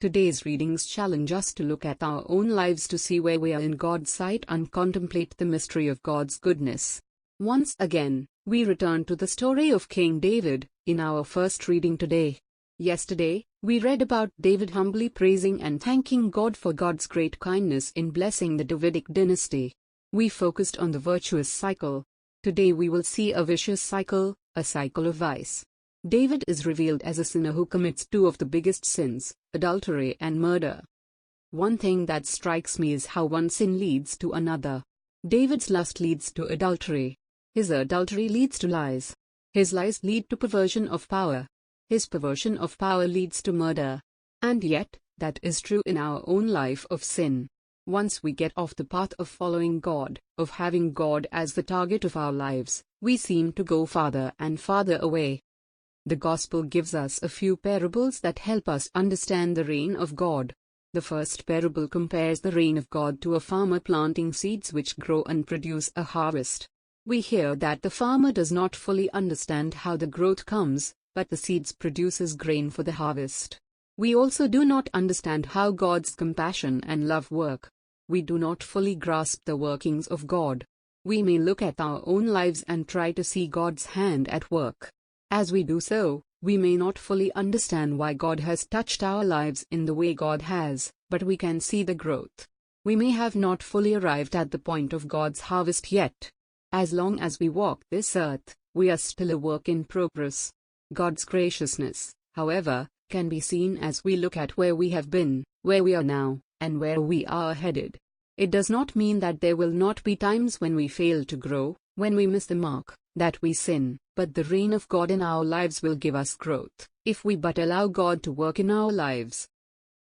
Today's readings challenge us to look at our own lives to see where we are in God's sight and contemplate the mystery of God's goodness. Once again, we return to the story of King David, in our first reading today. Yesterday, we read about David humbly praising and thanking God for God's great kindness in blessing the Davidic dynasty. We focused on the virtuous cycle. Today we will see a vicious cycle, a cycle of vice. David is revealed as a sinner who commits two of the biggest sins, adultery and murder. One thing that strikes me is how one sin leads to another. David's lust leads to adultery. His adultery leads to lies. His lies lead to perversion of power. His perversion of power leads to murder. And yet, that is true in our own life of sin. Once we get off the path of following God, of having God as the target of our lives, we seem to go farther and farther away. The Gospel gives us a few parables that help us understand the reign of God. The first parable compares the reign of God to a farmer planting seeds which grow and produce a harvest. We hear that the farmer does not fully understand how the growth comes, but the seeds produces grain for the harvest. We also do not understand how God's compassion and love work. We do not fully grasp the workings of God. We may look at our own lives and try to see God's hand at work. As we do so, we may not fully understand why God has touched our lives in the way God has, but we can see the growth. We may have not fully arrived at the point of God's harvest yet. As long as we walk this earth, we are still a work in progress. God's graciousness, however, can be seen as we look at where we have been, where we are now, and where we are headed. It does not mean that there will not be times when we fail to grow, when we miss the mark, that we sin, but the reign of God in our lives will give us growth, if we but allow God to work in our lives.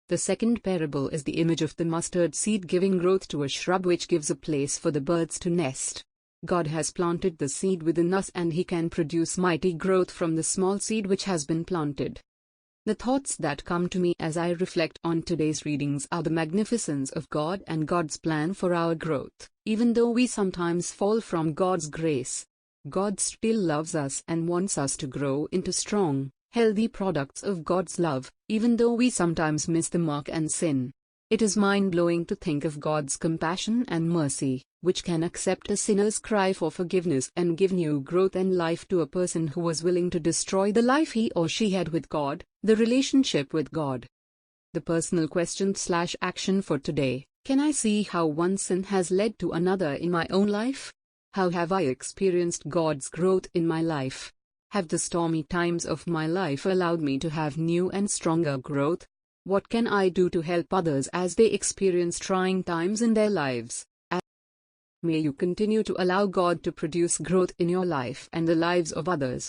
The second parable is the image of the mustard seed giving growth to a shrub which gives a place for the birds to nest. God has planted the seed within us and He can produce mighty growth from the small seed which has been planted. The thoughts that come to me as I reflect on today's readings are the magnificence of God and God's plan for our growth. Even though we sometimes fall from God's grace, God still loves us and wants us to grow into strong, healthy products of God's love, even though we sometimes miss the mark and sin. It is mind-blowing to think of God's compassion and mercy, which can accept a sinner's cry for forgiveness and give new growth and life to a person who was willing to destroy the life he or she had with God, the relationship with God. The personal question/action for today: can I see how one sin has led to another in my own life? How have I experienced God's growth in my life? Have the stormy times of my life allowed me to have new and stronger growth? What can I do to help others as they experience trying times in their lives? May you continue to allow God to produce growth in your life and the lives of others.